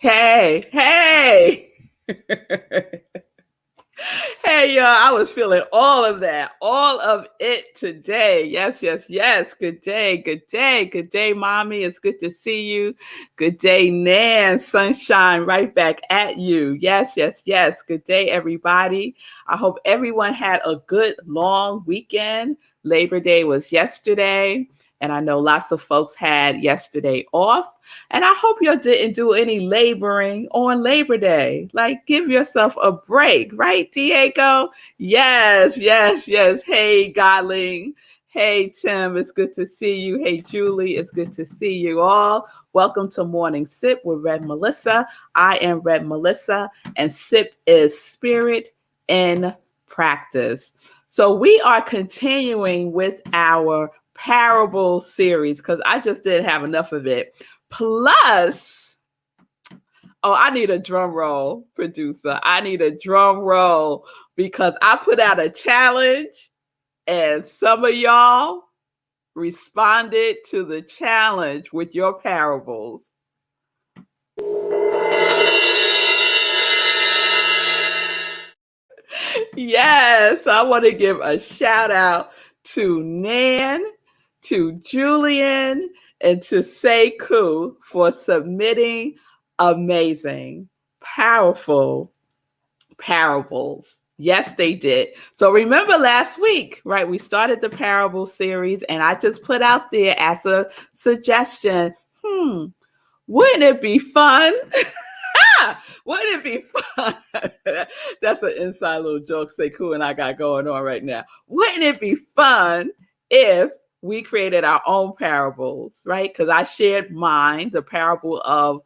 Hey, hey. Hey, y'all. I was feeling all of that, all of it today. Yes, yes, yes. Good day, good day, good day, mommy. It's good to see you. Good day, Nan. Sunshine right back at you. Yes, yes, yes. Good day, everybody. I hope everyone had a good long weekend. Labor Day was yesterday, and I know lots of folks had yesterday off. And I hope you didn't do any laboring on Labor Day. Like, give yourself a break, right, Diego? Yes, yes, yes. Hey, Godling. Hey, Tim. It's good to see you. Hey, Julie. It's good to see you all. Welcome to Morning Sip with Red Melissa. I am Red Melissa, and Sip is Spirit in Practice. So we are continuing with our parable series because I just didn't have enough of it. Plus, I need a drum roll, producer. I need a drum roll because I put out a challenge and some of y'all responded to the challenge with your parables. Yes, I want to give a shout out to Nan, to Julian, and to Sekou for submitting amazing, powerful parables. Yes, they did. So remember last week, right? We started the parable series, and I just put out there as a suggestion, wouldn't it be fun? Wouldn't it be fun? That's an inside little joke Sekou and I got going on right now. Wouldn't it be fun if we created our own parables, right? Because I shared mine, the parable of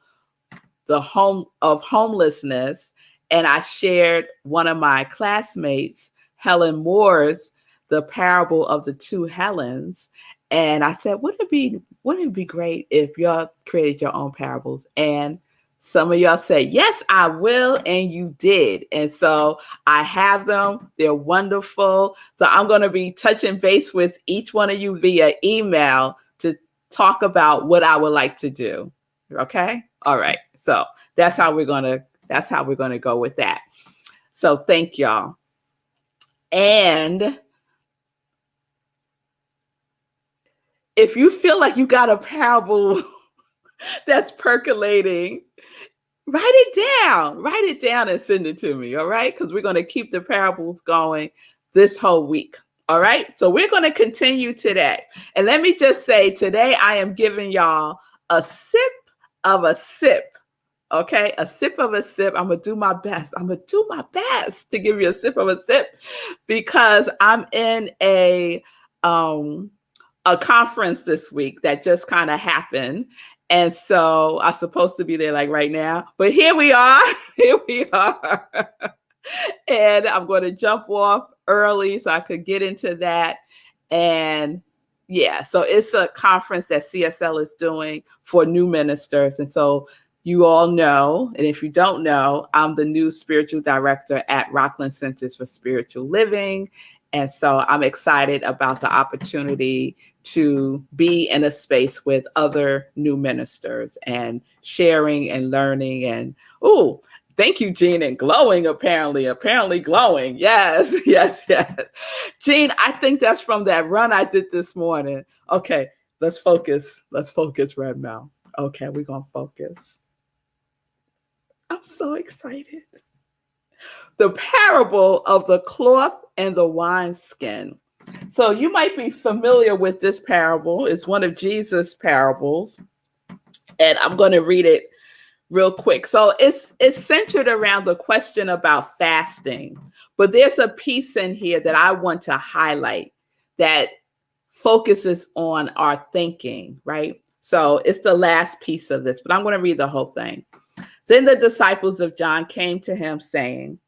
homelessness, and I shared one of my classmates, Helen Moore's, the parable of the two Helens. And I said, wouldn't it be great if y'all created your own parables? And some of y'all said, yes, I will. And you did. And so I have them. They're wonderful. So I'm going to be touching base with each one of you via email to talk about what I would like to do. Okay. All right. So that's how we're going to go with that. So thank y'all. And if you feel like you got a parable that's percolating, write it down and send it to me. All right. Because we're going to keep the parables going this whole week. All right. So we're going to continue today. And let me just say today, I am giving y'all a sip of a sip. Okay. A sip of a sip. I'm going to do my best. To give you a sip of a sip because I'm in a conference this week that just kind of happened. And so I'm supposed to be there like right now, but here we are. And I'm going to jump off early so I could get into that. And yeah, so it's a conference that CSL is doing for new ministers. And so you all know, and if you don't know, I'm the new spiritual director at Rocklin Centers for Spiritual Living. And so I'm excited about the opportunity to be in a space with other new ministers and sharing and learning. And, thank you, Jean, and glowing, apparently glowing. Yes. Jean, I think that's from that run I did this morning. Okay, let's focus, Red Mel. Okay, we're going to focus. I'm so excited. The parable of the cloth and the wineskin. So you might be familiar with this parable. It's one of Jesus' parables. And I'm going to read it real quick. So it's centered around the question about fasting. But there's a piece in here that I want to highlight that focuses on our thinking, right? So it's the last piece of this, but I'm going to read the whole thing. Then the disciples of John came to him saying,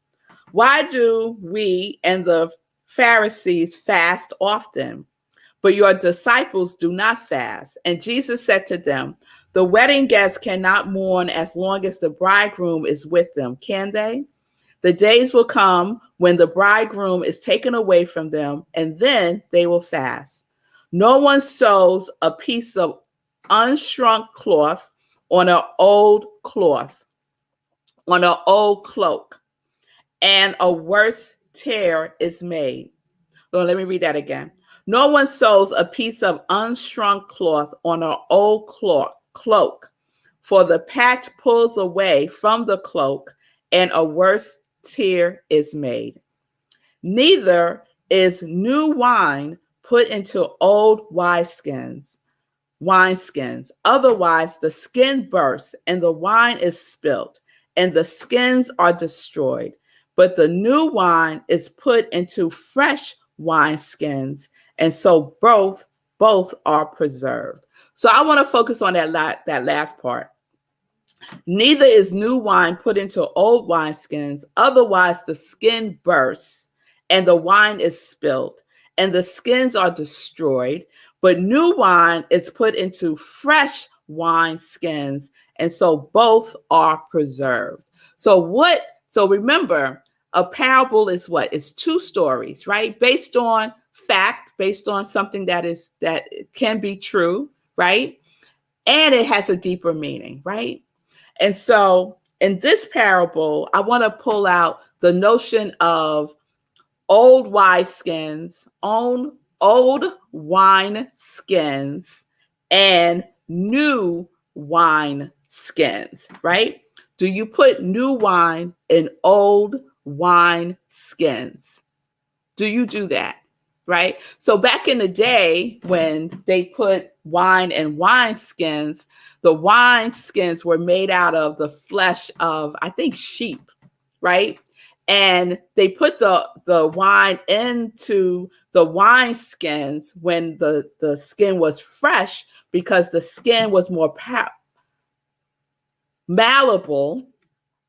why do we and the Pharisees fast often, but your disciples do not fast? And Jesus said to them, the wedding guests cannot mourn as long as the bridegroom is with them, can they? The days will come when the bridegroom is taken away from them, and then they will fast. No one sews a piece of unshrunk cloth on an old cloth. on an old cloak, and a worse tear is made. So let me read that again. No one sews a piece of unshrunk cloth on an old cloak, for the patch pulls away from the cloak, and a worse tear is made. Neither is new wine put into old wineskins. Otherwise, the skin bursts, and the wine is spilt, and the skins are destroyed. But the new wine is put into fresh wineskins, and so both are preserved. So I want to focus on that last part. Neither is new wine put into old wineskins, otherwise the skin bursts, and the wine is spilled, and the skins are destroyed. But new wine is put into fresh wineskins, and so both are preserved. So remember, a parable is what? It's two stories, right? Based on fact, based on something that can be true, right? And it has a deeper meaning, right? And so in this parable, I want to pull out the notion of old wine skins, and new wine skins, right? Do you put new wine in old wine skins? Do you do that? Right? So back in the day when they put wine in wine skins, the wine skins were made out of the flesh of, I think, sheep, right? And they put the wine into the wine skins when the skin was fresh, because the skin was more malleable,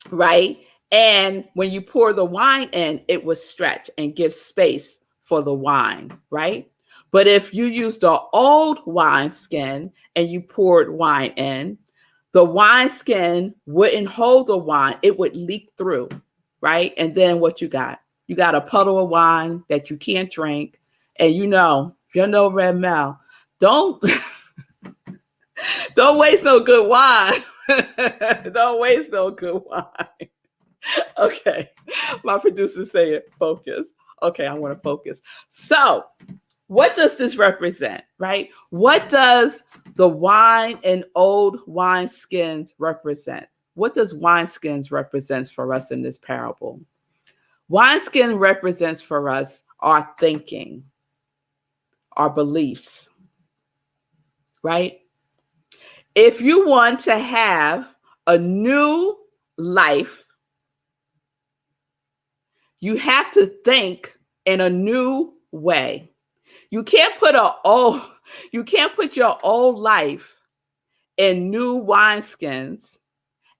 right? And when you pour the wine in, it would stretch and give space for the wine, right? But if you used the old wine skin and you poured wine in, the wine skin wouldn't hold the wine. It would leak through, right? And then what you got? You got a puddle of wine that you can't drink. And Red Mel, don't waste no good wine. Don't waste no good wine. Okay, my producer's saying focus. Okay, I want to focus. So, what does this represent, right? What does the wine and old wine skins represent? What does wine skins represent for us in this parable? Wine skin represents for us our thinking, our beliefs, right? If you want to have a new life, you have to think in a new way. You can't put your old life in new wineskins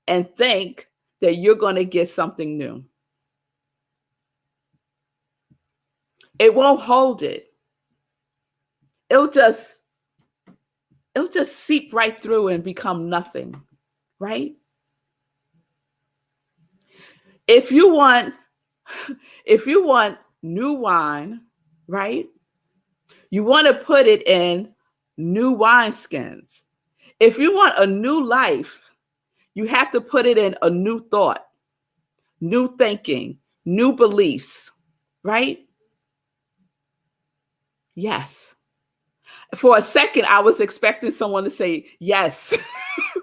and think that you're going to get something new. It won't hold it. It'll just seep right through and become nothing, right? If you want new wine, right? You want to put it in new wineskins. If you want a new life, you have to put it in a new thought, new thinking, new beliefs, right? Yes. For a second, I was expecting someone to say yes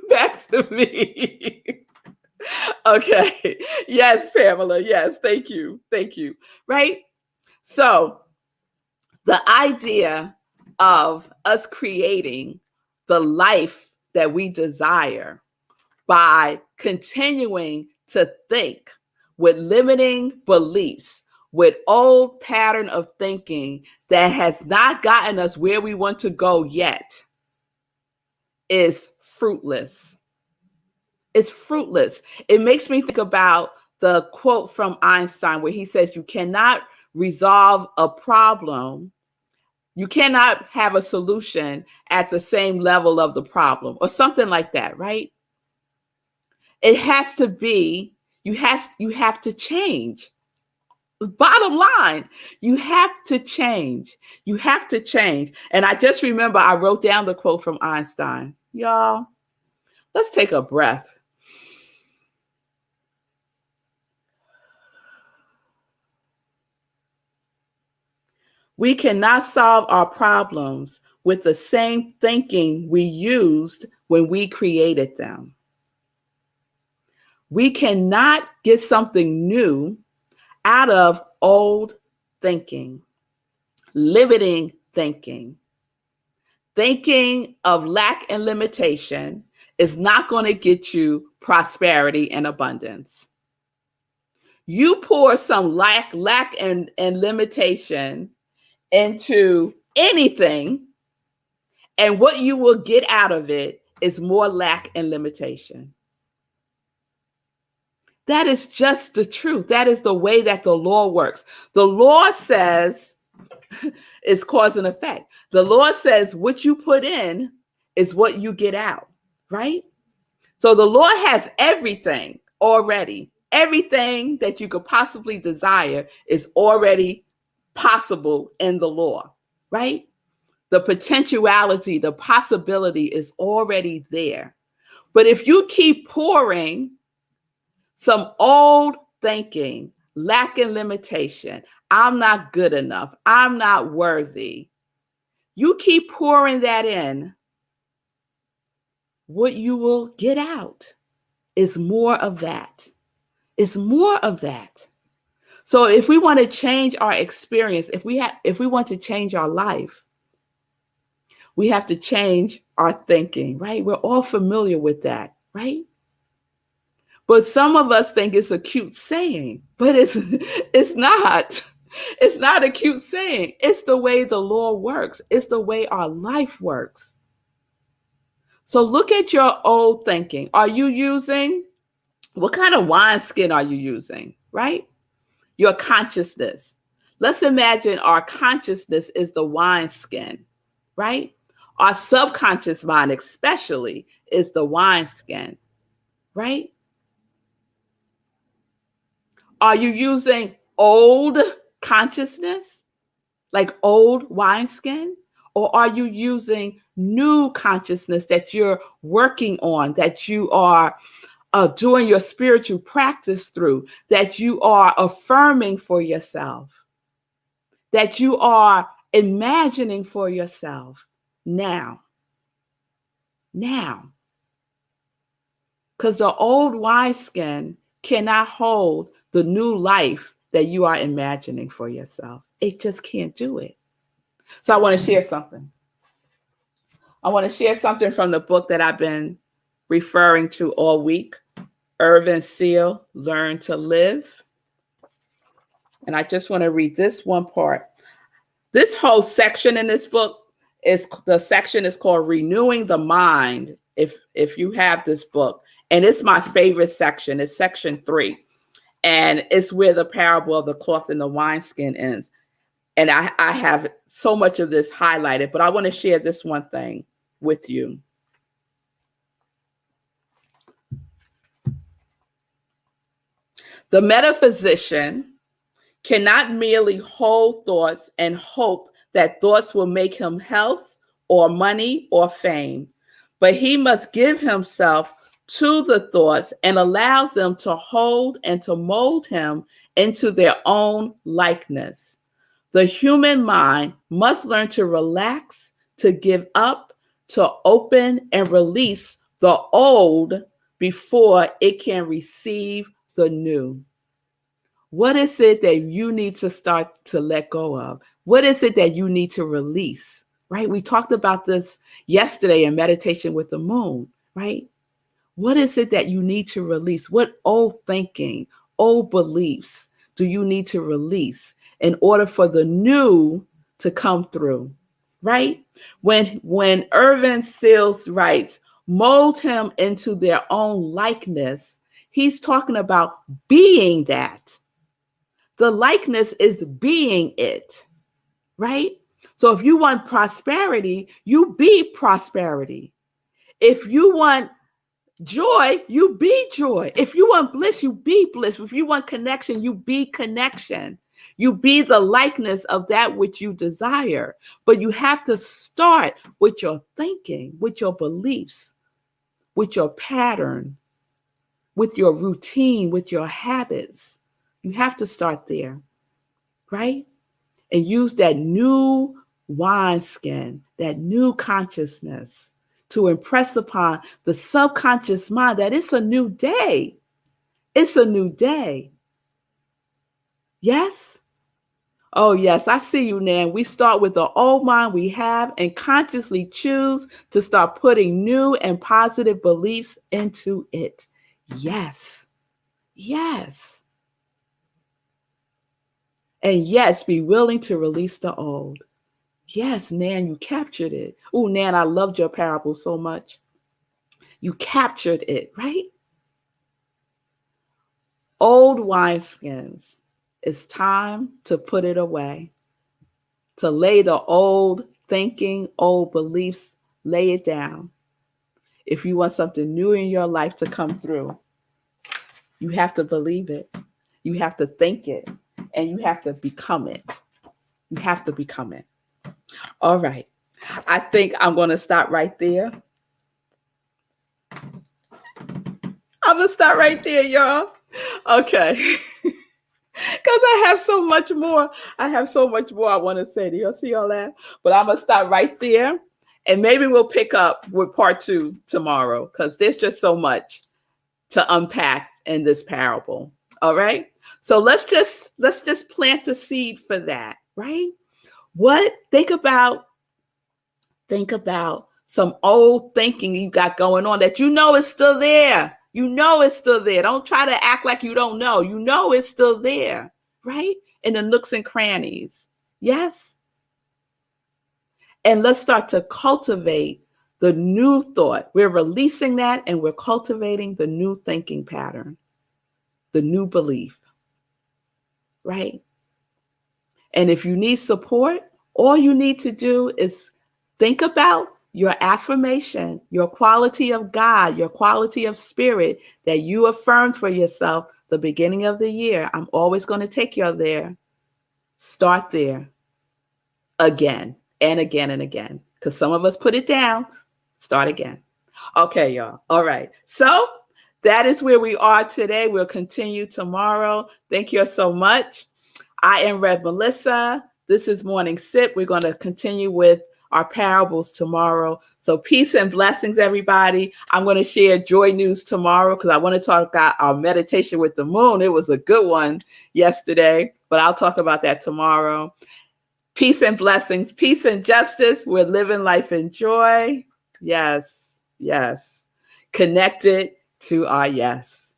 back to me. Okay. Yes, Pamela. Yes. Thank you. Thank you. Right? So the idea of us creating the life that we desire by continuing to think with limiting beliefs, with old pattern of thinking that has not gotten us where we want to go yet, is fruitless. It's fruitless. It makes me think about the quote from Einstein where he says, you cannot resolve a problem. You cannot have a solution at the same level of the problem, or something like that, right? It has to be, you have to change. Bottom line, you have to change. You have to change. And I just remember I wrote down the quote from Einstein. Y'all, let's take a breath. We cannot solve our problems with the same thinking we used when we created them. We cannot get something new out of old thinking, limiting thinking. Thinking of lack and limitation is not going to get you prosperity and abundance. You pour some lack and limitation into anything, and what you will get out of it is more lack and limitation. That is just the truth. That is the way that the law works. The law says it's cause and effect. The law says what you put in is what you get out, right? So the law has everything already. Everything that you could possibly desire is already possible in the law, right? The potentiality, the possibility is already there. But if you keep pouring some old thinking, lack and limitation, I'm not good enough, I'm not worthy, you keep pouring that in, what you will get out is more of that. It's more of that. So if we want to change our experience, if we want to change our life, we have to change our thinking, right? We're all familiar with that, right? But some of us think it's a cute saying, but it's not. It's not a cute saying. It's the way the law works. It's the way our life works. So look at your old thinking. Are you using, what kind of wineskin are you using, right? Your consciousness. Let's imagine our consciousness is the wineskin, right? Our subconscious mind especially is the wineskin, right? Are you using old consciousness, like old wineskin? Or are you using new consciousness that you're working on, that you are doing your spiritual practice through, that you are affirming for yourself, that you are imagining for yourself now? Now. Because the old wineskin cannot hold the new life that you are imagining for yourself. It just can't do it. So I want to share something. I want to share something from the book that I've been referring to all week, Irvin Seal, Learn to Live. And I just want to read this one part. This whole section in this book the section is called Renewing the Mind, if you have this book. And it's my favorite section. It's section 3. And it's where the parable of the cloth and the wineskin ends. And I have so much of this highlighted, but I want to share this one thing with you. The metaphysician cannot merely hold thoughts and hope that thoughts will make him health or money or fame, but he must give himself to the thoughts and allow them to hold and to mold him into their own likeness. The human mind must learn to relax, to give up, to open and release the old before it can receive the new. What is it that you need to start to let go of? What is it that you need to release, right? We talked about this yesterday in Meditation with the Moon, right? What is it that you need to release? What old thinking, old beliefs do you need to release in order for the new to come through, right? When Irvin Seals writes, mold him into their own likeness, he's talking about being that. The likeness is being it, right? So if you want prosperity, you be prosperity. If you want joy, you be joy. If you want bliss, you be bliss. If you want connection, you be connection. You be the likeness of that which you desire. But you have to start with your thinking, with your beliefs, with your pattern, with your routine, with your habits. You have to start there, right? and use that new wineskin, that new consciousness to impress upon the subconscious mind that it's a new day. It's a new day. Yes? Oh, yes, I see you, Nan. We start with the old mind we have and consciously choose to start putting new and positive beliefs into it. Yes. Yes. And yes, be willing to release the old. Yes, Nan, you captured it. Oh, Nan, I loved your parable so much. You captured it, right? Old wineskins. It's time to put it away, to lay the old thinking, old beliefs, lay it down. If you want something new in your life to come through, you have to believe it. You have to think it, and you have to become it. You have to become it. All right. I think I'm going to stop right there. I'm going to start right there, y'all. Okay. Because I have so much more. I have so much more I want to say. Do you see all that? But I'm going to stop right there. And maybe we'll pick up with part 2 tomorrow because there's just so much to unpack in this parable. All right. So let's just plant the seed for that, right? Think about some old thinking you got going on that you know is still there. You know it's still there. Don't try to act like you don't know. You know it's still there, right? In the nooks and crannies. Yes? And let's start to cultivate the new thought. We're releasing that and we're cultivating the new thinking pattern, the new belief, right? And if you need support, all you need to do is think about your affirmation, your quality of God, your quality of spirit that you affirmed for yourself the beginning of the year. I'm always going to take you there. Start there again and again and again, because some of us put it down. Start again. Okay, y'all. All right. So that is where we are today. We'll continue tomorrow. Thank you so much. I am Rev Melissa. This is Morning Sip. We're going to continue with our parables tomorrow. So peace and blessings, everybody. I'm going to share joy news tomorrow because I want to talk about our meditation with the moon. It was a good one yesterday, but I'll talk about that tomorrow. Peace and blessings, peace and justice. We're living life in joy. Yes, yes. Connected to our yes.